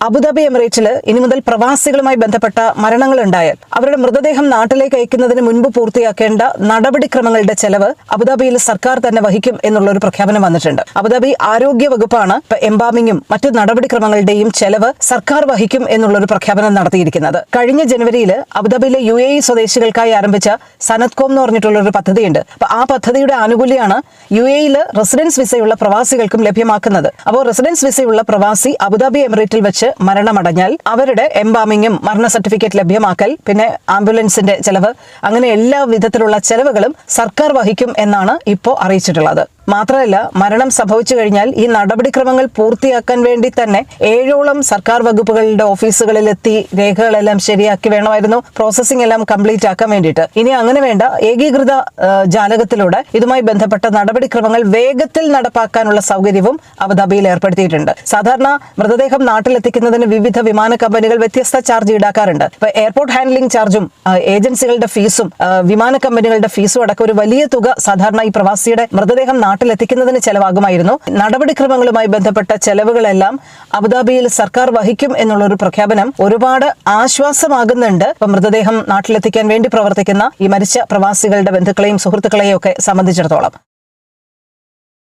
Abu Dhabi എമിറേറ്റിൽ ഇനി മുതൽ പ്രവാസികളുമായി ബന്ധപ്പെട്ട മരണങ്ങൾ ഉണ്ടായാൽ അവരുടെ മൃതദേഹം നാട്ടിലേക്ക് അയക്കുന്നതിന് മുൻപ് പൂർത്തിയാക്കേണ്ട നടപടിക്രമങ്ങളുടെ ചെലവ് അബുദാബിയിൽ സർക്കാർ തന്നെ വഹിക്കും എന്നുള്ള ഒരു പ്രഖ്യാപനം വന്നിട്ടുണ്ട്. അബുദാബി ആരോഗ്യ വകുപ്പാണ് എംബാമിങ്ങും മറ്റു നടപടിക്രമങ്ങളുടെയും ചെലവ് സർക്കാർ വഹിക്കും എന്നുള്ള ഒരു പ്രഖ്യാപനം നടത്തിയിരിക്കുന്നത്. കഴിഞ്ഞ ജനുവരിയിൽ അബുദാബിയിലെ UAE സ്വദേശികൾക്കായി ആരംഭിച്ച സനത്കോം എന്ന് പറഞ്ഞിട്ടുള്ള ഒരു പദ്ധതിയുണ്ട്. അപ്പൊ ആ പദ്ധതിയുടെ ആനുകൂല്യമാണ് UAE റെസിഡൻസ് വിസയുള്ള പ്രവാസികൾക്കും ലഭ്യമാക്കുന്നത്. അപ്പോൾ റെസിഡൻസ് വിസയുള്ള പ്രവാസി അബുദാബി എമിറേറ്റിൽ വെച്ച് മരണമടഞ്ഞാൽ അവരുടെ എംബാമിങ്ങും മരണ സർട്ടിഫിക്കറ്റ് ലഭ്യമാക്കൽ, പിന്നെ ആംബുലൻസിന്റെ ചെലവ്, അങ്ങനെ എല്ലാ വിധത്തിലുള്ള ചെലവുകളും സർക്കാർ വഹിക്കും എന്നാണ് ഇപ്പോൾ അറിയിച്ചിട്ടുള്ളത്. മാത്രമല്ല, മരണം സംഭവിച്ചു കഴിഞ്ഞാൽ ഈ നടപടിക്രമങ്ങൾ പൂർത്തിയാക്കാൻ വേണ്ടി തന്നെ 7ഓളം സർക്കാർ വകുപ്പുകളുടെ ഓഫീസുകളിലെത്തി രേഖകളെല്ലാം ശരിയാക്കി വേണമായിരുന്നു പ്രോസസ്സിംഗ് എല്ലാം കംപ്ലീറ്റ് ആക്കാൻ വേണ്ടിയിട്ട്. ഇനി അങ്ങനെ വേണ്ട, ഏകീകൃത ജാലകത്തിലൂടെ ഇതുമായി ബന്ധപ്പെട്ട നടപടിക്രമങ്ങൾ വേഗത്തിൽ നടപ്പാക്കാനുള്ള സൗകര്യവും അബുദാബിയിൽ ഏർപ്പെടുത്തിയിട്ടുണ്ട്. സാധാരണ മൃതദേഹം നാട്ടിലെത്തിക്കുന്നതിന് വിവിധ വിമാന കമ്പനികൾ വ്യത്യസ്ത ചാർജ് ഈടാക്കാറുണ്ട്. ഇപ്പൊ എയർപോർട്ട് ഹാൻഡ്ലിംഗ് ചാർജും ഏജൻസികളുടെ ഫീസും വിമാന കമ്പനികളുടെ ഫീസും അടക്കം ഒരു വലിയ തുക സാധാരണ ഈ പ്രവാസിയുടെ മൃതദേഹം നാട്ടിലെത്തിക്കുന്നതിന് ചെലവാകുമായിരുന്നു. നടപടിക്രമങ്ങളുമായി ബന്ധപ്പെട്ട ചെലവുകളെല്ലാം അബുദാബിയിൽ സർക്കാർ വഹിക്കും എന്നുള്ളൊരു പ്രഖ്യാപനം ഒരുപാട് ആശ്വാസമാകുന്നുണ്ട്. ഇപ്പൊ മൃതദേഹം നാട്ടിലെത്തിക്കാൻ വേണ്ടി പ്രവർത്തിക്കുന്ന ഈ മരിച്ച പ്രവാസികളുടെ ബന്ധുക്കളെയും സുഹൃത്തുക്കളെയും ഒക്കെ സംബന്ധിച്ചിടത്തോളം.